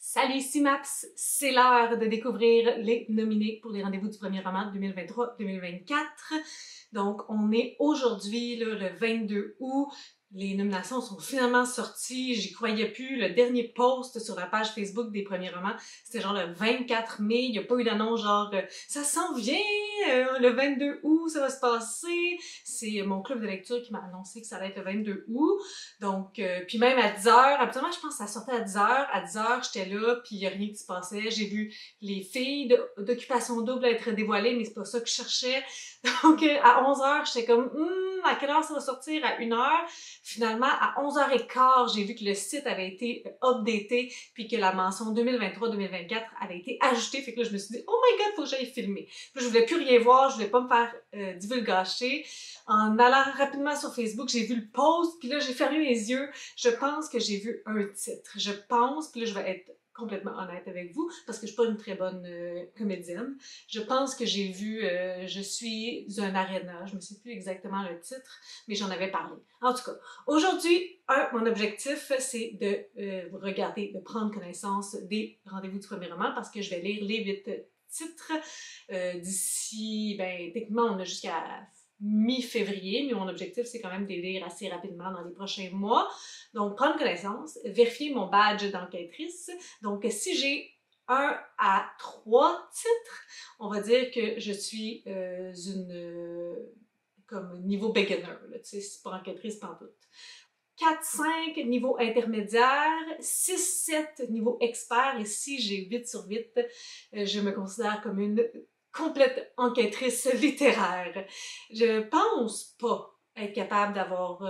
Salut, ici Maps! C'est l'heure de découvrir les nominés pour les rendez-vous du premier roman 2023-2024. Donc, on est aujourd'hui le 22 août. Les nominations sont finalement sorties. J'y croyais plus. Le dernier post sur la page Facebook des premiers romans, c'était genre le 24 mai. Il n'y a pas eu d'annonce genre ça s'en vient! Le 22 août, ça va se passer. C'est mon club de lecture qui m'a annoncé que ça allait être le 22 août. Donc, puis même à 10h, habituellement, je pense que ça sortait à 10h. À 10h, j'étais là, puis il n'y a rien qui se passait. J'ai vu les filles d'Occupation Double être dévoilées, mais c'est pas ça que je cherchais. Donc, à 11h, j'étais comme, à quelle heure ça va sortir? À 1h. Finalement, à 11h15, j'ai vu que le site avait été updaté, puis que la mention 2023-2024 avait été ajoutée. Fait que là, je me suis dit, oh my god, faut que j'aille filmer. Puis là, je voulais plus rien voir, je voulais pas me faire divulgacher. En allant rapidement sur Facebook, j'ai vu le post, puis là, j'ai fermé mes yeux. Je pense que j'ai vu un titre. Je pense, puis là, je vais être complètement honnête avec vous, parce que je suis pas une très bonne comédienne. Je pense que j'ai vu Je suis un aréna. Je me sais plus exactement le titre, mais j'en avais parlé. En tout cas, aujourd'hui, mon objectif, c'est de regarder, de prendre connaissance des rendez-vous du premier roman, parce que je vais lire les 8 titres d'ici, techniquement, on a jusqu'à mi-février, mais mon objectif, c'est quand même de les lire assez rapidement dans les prochains mois. Donc, prendre connaissance, vérifier mon badge d'enquêtrice. Donc, si j'ai 1 à 3 titres, on va dire que je suis comme niveau beginner, là, tu sais, c'est pas enquêtrice pantoute. 4-5 niveau intermédiaire, 6-7 niveau expert, et si j'ai 8 sur 8, je me considère comme une complète enquêtrice littéraire. Je pense pas être capable d'avoir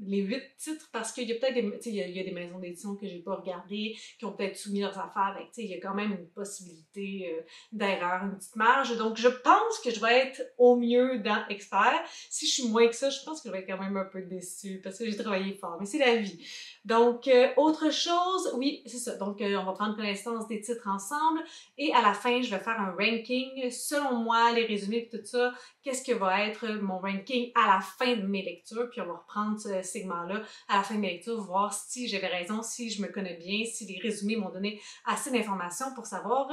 les 8 titres, parce qu'il y a peut-être des, il y a des maisons d'édition que j'ai pas regardées, qui ont peut-être soumis leurs affaires, avec, il y a quand même une possibilité d'erreur, une petite marge. Donc, je pense que je vais être au mieux dans expert. Si je suis moins que ça, je pense que je vais être quand même un peu déçue, parce que j'ai travaillé fort, mais c'est la vie. Donc, autre chose, oui, c'est ça. Donc, on va prendre connaissance des titres ensemble, et à la fin, je vais faire un ranking. Selon moi, les résumés et tout ça, qu'est-ce que va être mon ranking à la fin de mes lectures, puis on va reprendre ce segment-là à la fin de mes lectures, voir si j'avais raison, si je me connais bien, si les résumés m'ont donné assez d'informations pour savoir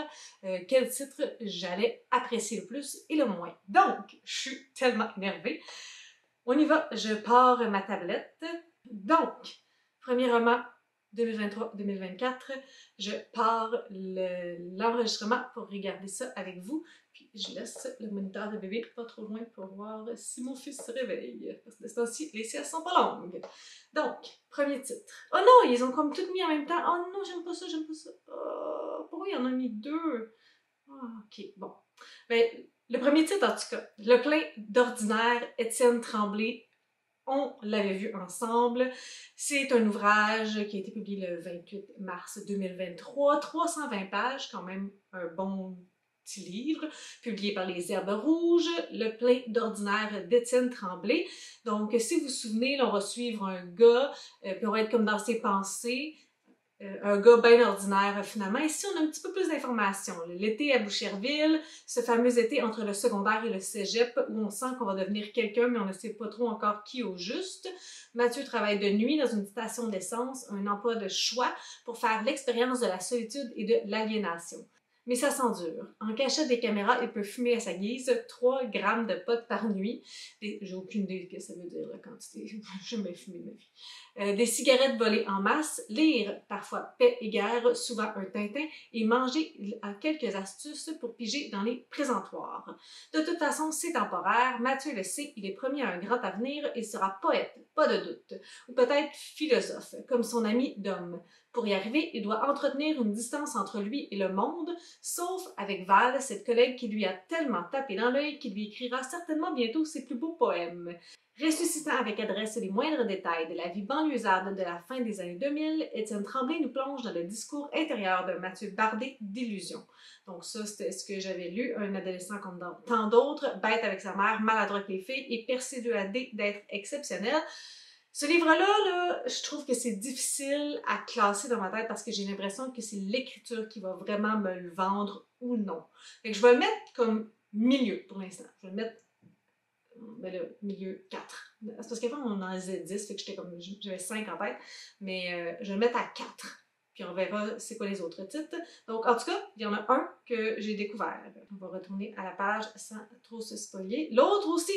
quel titre j'allais apprécier le plus et le moins. Donc, je suis tellement énervée. On y va, je pars ma tablette. Donc, premier roman 2023-2024, je pars l'enregistrement pour regarder ça avec vous, puis je laisse le moniteur de bébé pas trop loin pour voir si mon fils se réveille, parce que de ce temps-ci, les siestes sont pas longues. Donc, premier titre. Oh non, ils ont comme tout mis en même temps. Oh non, j'aime pas ça, j'aime pas ça. Oh, pourquoi ils en ont mis 2? Oh, ok, bon. Ben, le premier titre, en tout cas, Le plein d'ordinaire, Étienne Tremblay. On l'avait vu ensemble. C'est un ouvrage qui a été publié le 28 mars 2023, 320 pages, quand même un bon petit livre, publié par Les Herbes Rouges, Le plein d'ordinaire d'Étienne Tremblay. Donc, si vous vous souvenez, là, on va suivre un gars, puis on va être comme dans ses pensées, un gars bien ordinaire finalement. Ici, on a un petit peu plus d'informations. L'été à Boucherville, ce fameux été entre le secondaire et le cégep, où on sent qu'on va devenir quelqu'un, mais on ne sait pas trop encore qui au juste. Mathieu travaille de nuit dans une station d'essence, un emploi de choix pour faire l'expérience de la solitude et de l'aliénation. Mais ça s'endure. En cachette des caméras, il peut fumer à sa guise 3 grammes de pot par nuit. J'ai aucune idée de ce que ça veut dire, la quantité. J'ai jamais fumé de ma vie. Des cigarettes volées en masse, lire parfois Paix et guerre, souvent un Tintin, et manger à quelques astuces pour piger dans les présentoirs. De toute façon, c'est temporaire. Mathieu le sait, il est promis à un grand avenir et sera poète, pas de doute. Ou peut-être philosophe, comme son ami Dom. Pour y arriver, il doit entretenir une distance entre lui et le monde, sauf avec Val, cette collègue qui lui a tellement tapé dans l'œil qu'il lui écrira certainement bientôt ses plus beaux poèmes. Ressuscitant avec adresse les moindres détails de la vie banlieusarde de la fin des années 2000, Étienne Tremblay nous plonge dans le discours intérieur de Mathieu bardé d'illusions. Donc ça, c'était ce que j'avais lu, un adolescent comme dans tant d'autres, bête avec sa mère, maladroit avec les filles et persuadé d'être exceptionnel. Ce livre-là, je trouve que c'est difficile à classer dans ma tête parce que j'ai l'impression que c'est l'écriture qui va vraiment me le vendre ou non. Fait que je vais le mettre comme milieu pour l'instant. Je vais le mettre milieu 4. C'est parce qu'avant, on en faisait 10, fait que j'avais 5 en tête, mais je vais le mettre à 4. puis on verra c'est quoi les autres titres. Donc, en tout cas, il y en a un que j'ai découvert. On va retourner à la page sans trop se spoiler. L'autre aussi,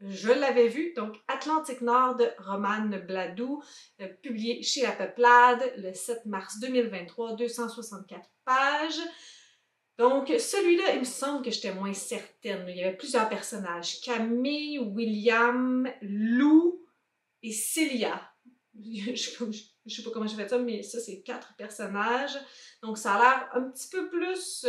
je l'avais vu, donc Atlantique Nord de Romane Bladou, publié chez La Peuplade le 7 mars 2023, 264 pages. Donc, celui-là, il me semble que j'étais moins certaine. Il y avait plusieurs personnages. Camille, William, Lou et Célia. Je sais pas comment j'ai fait ça, mais ça, c'est 4 personnages. Donc, ça a l'air un petit peu plus,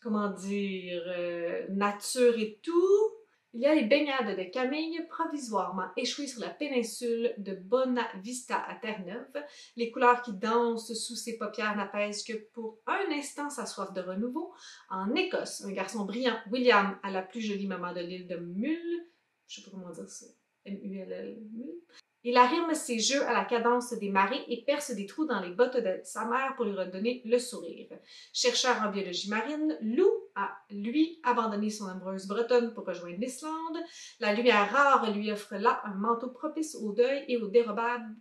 comment dire, nature et tout. Il y a les baignades de Camille, provisoirement échouées sur la péninsule de Bonavista à Terre-Neuve. Les couleurs qui dansent sous ses paupières n'apaisent que pour un instant sa soif de renouveau. En Écosse, un garçon brillant, William, à la plus jolie maman de l'île de Mull, je sais pas comment dire ça, M-U-L-L, Mull. Il arrime ses jeux à la cadence des marées et perce des trous dans les bottes de sa mère pour lui redonner le sourire. Chercheur en biologie marine, Lou a, lui, abandonné son amoureuse bretonne pour rejoindre l'Islande. La lumière rare lui offre là un manteau propice au deuil et au dérobable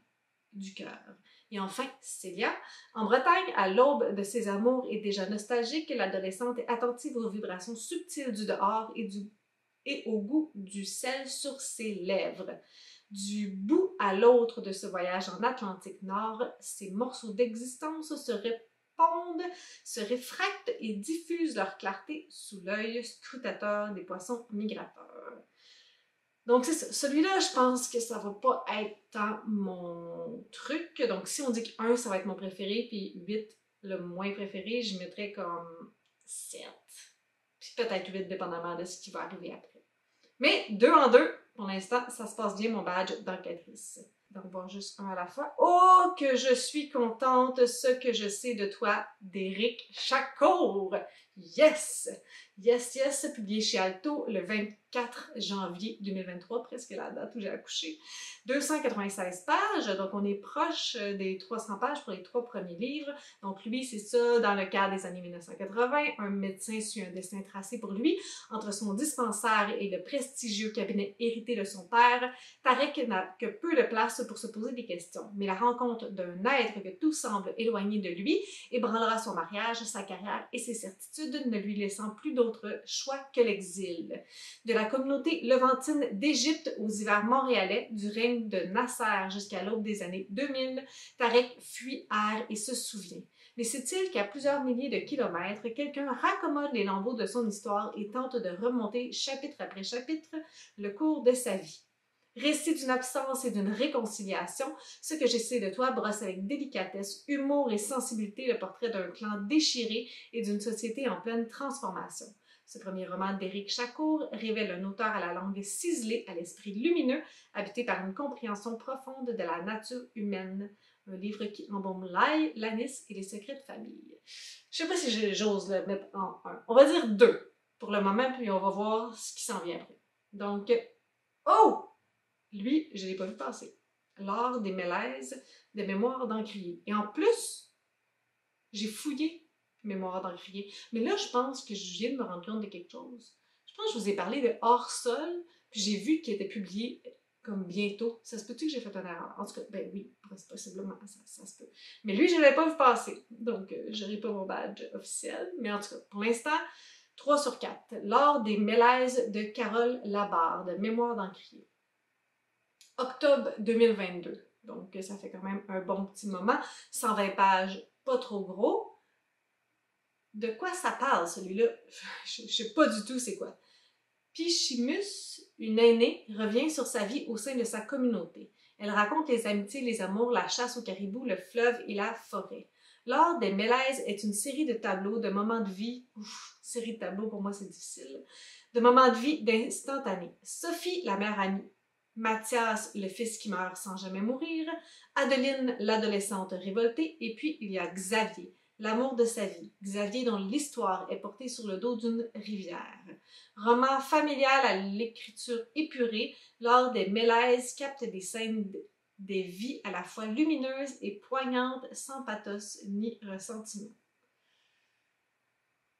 du cœur. Et enfin, Célia. En Bretagne, à l'aube de ses amours et déjà nostalgique, l'adolescente est attentive aux vibrations subtiles du dehors et au goût du sel sur ses lèvres. Du bout à l'autre de ce voyage en Atlantique Nord, ces morceaux d'existence se répondent, se réfractent et diffusent leur clarté sous l'œil scrutateur des poissons migrateurs. Donc c'est ça. Celui-là, je pense que ça va pas être tant mon truc. Donc si on dit que 1, ça va être mon préféré, puis 8, le moins préféré, je mettrais comme 7. Puis peut-être 8, dépendamment de ce qui va arriver après. Mais 2 en 2, pour l'instant, ça se passe bien mon badge d'enquêtrice. Donc, voir juste un à la fois. Oh, que je suis contente, ce que je sais de toi, d'Éric Chacour. Yes! Yes, yes, publié chez Alto le 24 janvier 2023, presque la date où j'ai accouché. 296 pages, donc on est proche des 300 pages pour les 3 premiers livres. Donc lui, c'est ça, dans le cadre des années 1980, un médecin suit un destin tracé pour lui. Entre son dispensaire et le prestigieux cabinet hérité de son père, Tarek n'a que peu de place pour se poser des questions. Mais la rencontre d'un être que tout semble éloigné de lui ébranlera son mariage, sa carrière et ses certitudes, ne lui laissant plus d'autre choix que l'exil. De la communauté levantine d'Égypte aux hivers montréalais, du règne de Nasser jusqu'à l'aube des années 2000, Tarek fuit, erre et se souvient. Mais c'est-il qu'à plusieurs milliers de kilomètres, quelqu'un raccommode les lambeaux de son histoire et tente de remonter chapitre après chapitre le cours de sa vie? Récit d'une absence et d'une réconciliation, ce que j'essaie de toi brosse avec délicatesse, humour et sensibilité le portrait d'un clan déchiré et d'une société en pleine transformation. Ce premier roman d'Éric Chacour révèle un auteur à la langue ciselée, à l'esprit lumineux, habité par une compréhension profonde de la nature humaine. Un livre qui embaume l'ail, l'anis et les secrets de famille. Je sais pas si j'ose le mettre en 1. On va dire 2 pour le moment, puis on va voir ce qui s'en vient après. Donc, oh! Lui, je ne l'ai pas vu passer. L'art des mélèzes de mémoire d'encrier. Et en plus, j'ai fouillé mémoire d'encrier. Mais là, je pense que je viens de me rendre compte de quelque chose. Je pense que je vous ai parlé de Hors Sol, puis j'ai vu qu'il était publié comme bientôt. Ça se peut-tu que j'ai fait une erreur? En tout cas, ben oui, possiblement, ça se peut. Mais lui, je ne l'avais pas vu passer. Donc, je n'aurai pas mon badge officiel. Mais en tout cas, pour l'instant, 3 sur 4. L'art des mélèzes de Carole Labarde, mémoire d'encrier. Octobre 2022. Donc, ça fait quand même un bon petit moment. 120 pages, pas trop gros. De quoi ça parle, celui-là? Je ne sais pas du tout c'est quoi. Pichimus, une aînée, revient sur sa vie au sein de sa communauté. Elle raconte les amitiés, les amours, la chasse au caribou, le fleuve et la forêt. L'art des mélèzes est une série de tableaux, de moments de vie. Série de tableaux, pour moi, c'est difficile. De moments de vie d'instantanés. Sophie, la mère amie. Mathias, le fils qui meurt sans jamais mourir. Adeline, l'adolescente révoltée. Et puis, il y a Xavier, l'amour de sa vie. Xavier dont l'histoire est portée sur le dos d'une rivière. Roman familial à l'écriture épurée, l'art des mélèzes capte des scènes des vies à la fois lumineuses et poignantes, sans pathos ni ressentiment.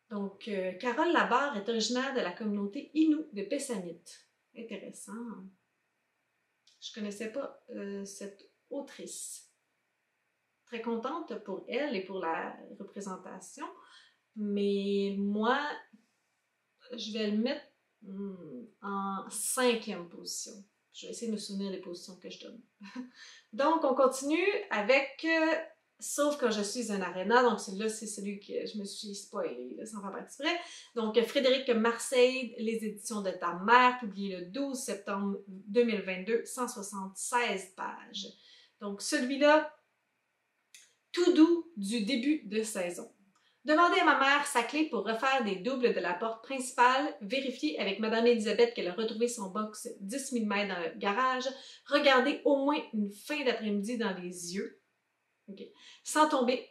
Donc, Carole Labarre est originaire de la communauté Innu de Pessamit. Intéressant. Je ne connaissais pas cette autrice. très contente pour elle et pour la représentation. Mais moi, je vais le mettre en 5e position. Je vais essayer de me souvenir des positions que je donne. Donc, on continue avec Sauf quand je suis un aréna. Donc, celui-là, c'est celui que je me suis spoilé, sans faire exprès. Donc, Frédéric Marseille, Les éditions de ta mère, publié le 12 septembre 2022, 176 pages. Donc, celui-là, tout doux du début de saison. Demander à ma mère sa clé pour refaire des doubles de la porte principale, vérifier avec Madame Elisabeth qu'elle a retrouvé son box 10 000 mètres dans le garage, regarder au moins une fin d'après-midi dans les yeux, sans tomber,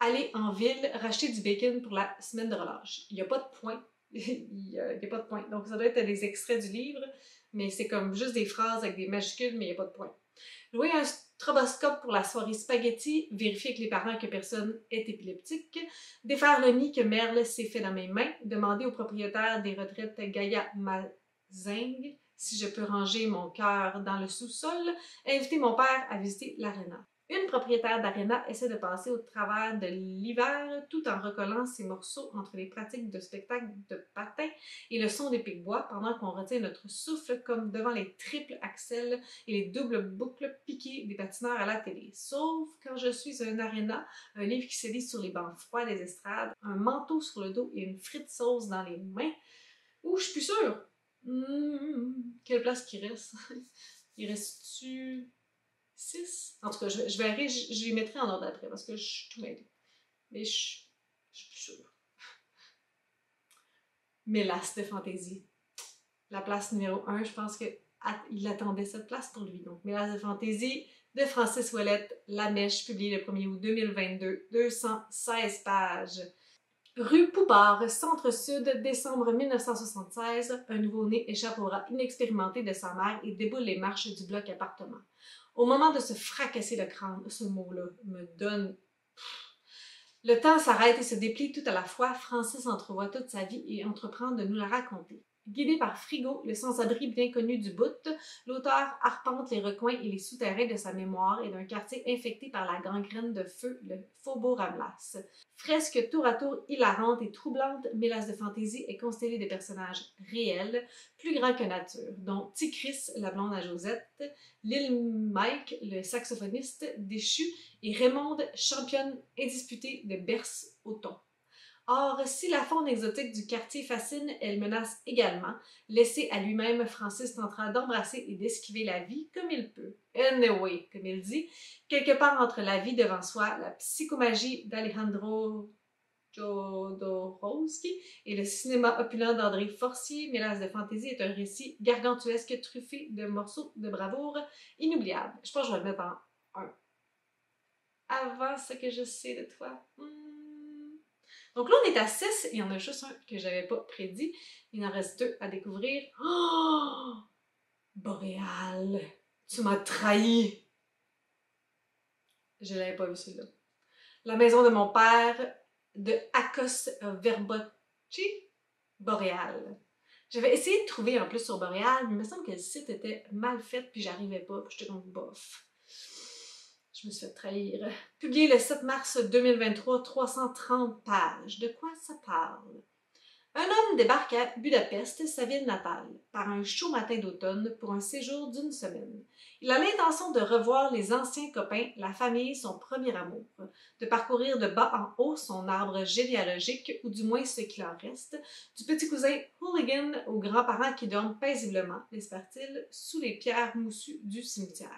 aller en ville, racheter du bacon pour la semaine de relâche. Il n'y a pas de point. Il n'y a pas de point. Donc, ça doit être des extraits du livre, mais c'est comme juste des phrases avec des majuscules, mais il n'y a pas de point. Louer un stroboscope pour la soirée spaghetti, vérifier avec les parents que personne est épileptique, défaire le nid que Merle s'est fait dans mes mains, demander au propriétaire des retraites Gaïa Mazing si je peux ranger mon cœur dans le sous-sol, inviter mon père à visiter l'aréna. Une propriétaire d'aréna essaie de passer au travers de l'hiver tout en recollant ses morceaux entre les pratiques de spectacle de patin et le son des pics-bois pendant qu'on retient notre souffle comme devant les triples axels et les doubles boucles piquées des patineurs à la télé. Sauf quand je suis un aréna, un livre qui se lit sur les bancs froids des estrades, un manteau sur le dos et une frite sauce dans les mains. Ouh, je suis plus sûre! Quelle place qui reste? Il reste-tu 6? En tout cas, je verrai, je les mettrai en ordre après parce que je suis tout mêlée. Mais je suis plus sûre. Mélas de fantaisie. La place numéro 1, je pense qu'il attendait cette place pour lui. Donc, Mélas de fantaisie de Francis Ouellette, La Mèche, publié le 1er août 2022, 216 pages. Rue Poupard, Centre-Sud, décembre 1976, un nouveau-né échappe au rat inexpérimenté de sa mère et déboule les marches du bloc appartement. Au moment de se fracasser le crâne, ce mot-là me donne... Le temps s'arrête et se déplie tout à la fois. Francis entrevoit toute sa vie et entreprend de nous la raconter. Guidé par Frigo, le sans-abri bien connu du bout, l'auteur arpente les recoins et les souterrains de sa mémoire et d'un quartier infecté par la gangrène de feu, le Faubourg Ramlas. Fresque tour à tour hilarante et troublante, Mélas de fantaisie est constellée de personnages réels, plus grands que nature, dont Ticris, la blonde à Josette, Lil Mike, le saxophoniste déchu, et Raymonde, championne indisputée de berce au thon. Or, si la faune exotique du quartier fascine, elle menace également. Laissé à lui-même, Francis tentera d'embrasser et d'esquiver la vie comme il peut. Anyway, comme il dit, quelque part entre la vie devant soi, la psychomagie d'Alejandro Jodorowsky et le cinéma opulent d'André Forcier, Mélas de fantaisie est un récit gargantuesque truffé de morceaux de bravoure inoubliables. Je pense que je vais le mettre en 1. Avant ce que je sais de toi. Donc là, on est à 6 et il y en a juste un que j'avais pas prédit. Il en reste 2 à découvrir. Oh! Boréal! Tu m'as trahi! Je l'avais pas vu celui-là. La maison de mon père de Akos Verbocci, Boréal. J'avais essayé de trouver en plus sur Boréal, mais il me semble que le site était mal fait puis j'arrivais pas. Puis j'étais donc bof. Je me suis fait trahir. Publié le 7 mars 2023, 330 pages. De quoi ça parle? Un homme débarque à Budapest, sa ville natale, par un chaud matin d'automne pour un séjour d'1 semaine. Il a l'intention de revoir les anciens copains, la famille, son premier amour, de parcourir de bas en haut son arbre généalogique, ou du moins ce qu'il en reste, du petit cousin hooligan aux grands-parents qui dorment paisiblement, espère-t-il, sous les pierres moussues du cimetière.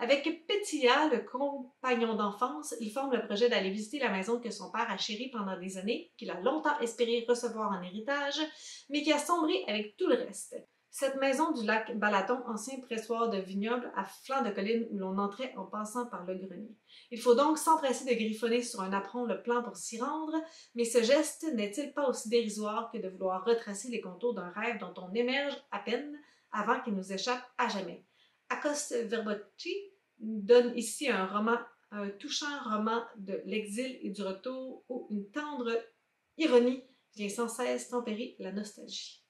Avec Petilla, le compagnon d'enfance, il forme le projet d'aller visiter la maison que son père a chérie pendant des années, qu'il a longtemps espéré recevoir en héritage, mais qui a sombré avec tout le reste. Cette maison du lac Balaton, ancien pressoir de vignoble à flanc de colline où l'on entrait en passant par le grenier. Il faut donc s'empresser de griffonner sur un apron le plan pour s'y rendre, mais ce geste n'est-il pas aussi dérisoire que de vouloir retracer les contours d'un rêve dont on émerge à peine avant qu'il nous échappe à jamais? Akos Verbocci donne ici un touchant roman de l'exil et du retour où une tendre ironie vient sans cesse tempérer la nostalgie.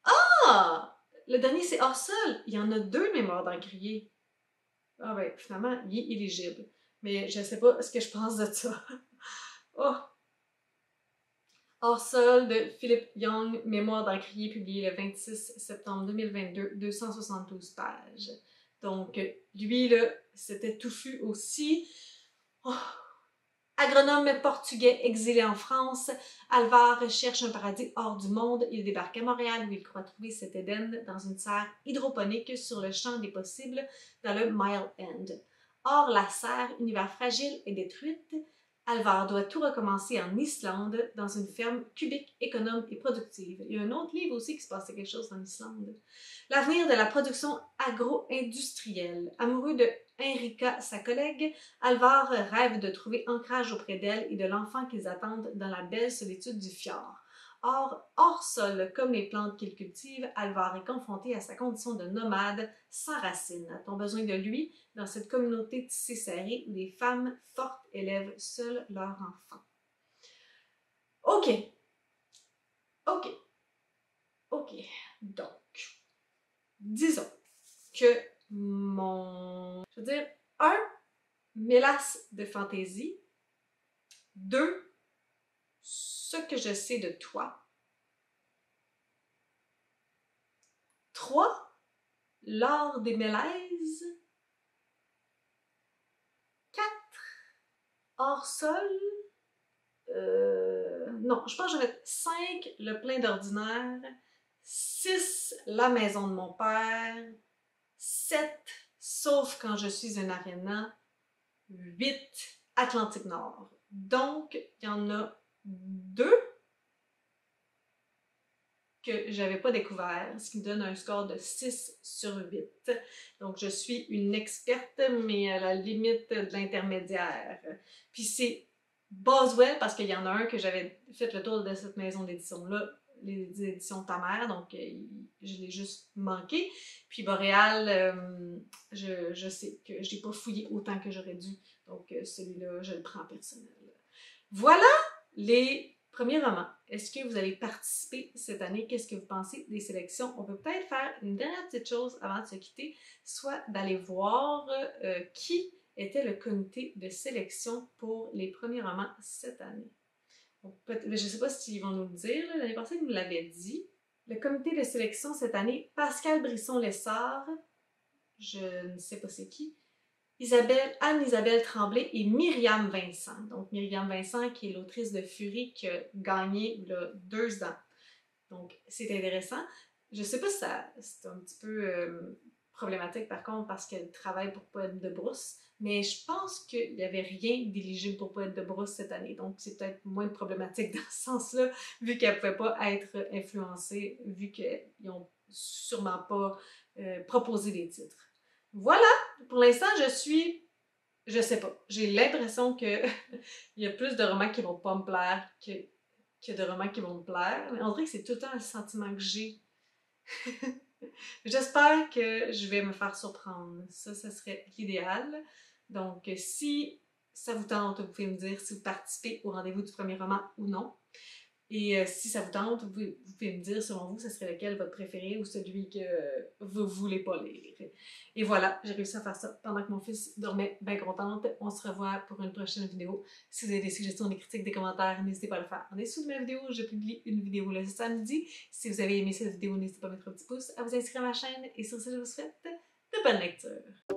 Ah! le dernier, c'est Hors sol. Il y en a 2 mémoires d'Encrier. Ah ben, finalement, il est éligible. Mais je ne sais pas ce que je pense de ça. Oh! Hors sol de Philippe Young, mémoire d'Encrier, publié le 26 septembre 2022, 272 pages. Donc, lui, là, c'était touffu aussi. Oh. Agronome portugais exilé en France, Alvar cherche un paradis hors du monde. Il débarque à Montréal où il croit trouver cet Éden dans une serre hydroponique sur le champ des possibles dans le Mile End. Or, la serre, univers fragile, est détruite. Alvar doit tout recommencer en Islande, dans une ferme cubique, économe et productive. Il y a un autre livre aussi qui se passait quelque chose en Islande. L'avenir de la production agro-industrielle. Amoureux de Henrika, sa collègue, Alvar rêve de trouver ancrage auprès d'elle et de l'enfant qu'ils attendent dans la belle solitude du fjord. Or, hors sol, comme les plantes qu'il cultive, Alvar est confronté à sa condition de nomade sans racines. A-t-on besoin de lui dans cette communauté tissée serrée où les femmes fortes élèvent seules leurs enfants? OK. Donc, disons que je veux dire, 1, mélasse de fantaisie. 2, ce que je sais de toi. 3, l'art des mélèzes. 4, hors sol. Non, je pense que je vais mettre 5, le plein d'ordinaire. 6, la maison de mon père. 7, sauf quand je suis un aréna. 8, Atlantique Nord. Donc, il y en a 2 que j'avais pas découvert, ce qui me donne un score de 6 sur 8. Donc, je suis une experte, mais à la limite de l'intermédiaire. Puis c'est Boswell, parce qu'il y en a un que j'avais fait le tour de cette maison d'édition-là, les éditions Ta Mère, donc je l'ai juste manqué. Puis Boréal, je sais que je n'ai pas fouillé autant que j'aurais dû, donc celui-là, je le prends personnel. Voilà les premiers romans. Est-ce que vous allez participer cette année? Qu'est-ce que vous pensez des sélections? On peut peut-être faire une dernière petite chose avant de se quitter, soit d'aller voir qui était le comité de sélection pour les premiers romans cette année. Je ne sais pas s'ils vont nous le dire, l'année passée, ils nous l'avaient dit. Le comité de sélection cette année, Pascal Brisson-Lessard, je ne sais pas c'est qui, Anne-Isabelle Tremblay et Myriam Vincent. Donc, Myriam Vincent, qui est l'autrice de Furie, qui a gagné là, 2 ans. Donc, c'est intéressant. Je ne sais pas si c'est un petit peu problématique, par contre, parce qu'elle travaille pour Poète de Brousse, mais je pense qu'il n'y avait rien d'éligible pour Poète de Brousse cette année. Donc, c'est peut-être moins problématique dans ce sens-là, vu qu'elle ne pouvait pas être influencée, vu qu'ils n'ont sûrement pas proposé des titres. Voilà! Pour l'instant, je sais pas. J'ai l'impression que il y a plus de romans qui vont pas me plaire que de romans qui vont me plaire. Mais on dirait que c'est tout le temps le sentiment que j'ai. J'espère que je vais me faire surprendre. Ça serait l'idéal. Donc, si ça vous tente, vous pouvez me dire si vous participez au rendez-vous du premier roman ou non. Et si ça vous tente, vous pouvez me dire, selon vous, ce serait lequel votre préféré ou celui que vous voulez pas lire. Et voilà, j'ai réussi à faire ça pendant que mon fils dormait bien contente. On se revoit pour une prochaine vidéo. Si vous avez des suggestions, des critiques, des commentaires, n'hésitez pas à le faire en dessous de ma vidéo. Je publie une vidéo le samedi. Si vous avez aimé cette vidéo, n'hésitez pas à mettre un petit pouce, à vous inscrire à ma chaîne. Et sur ce, je vous souhaite de bonnes lectures.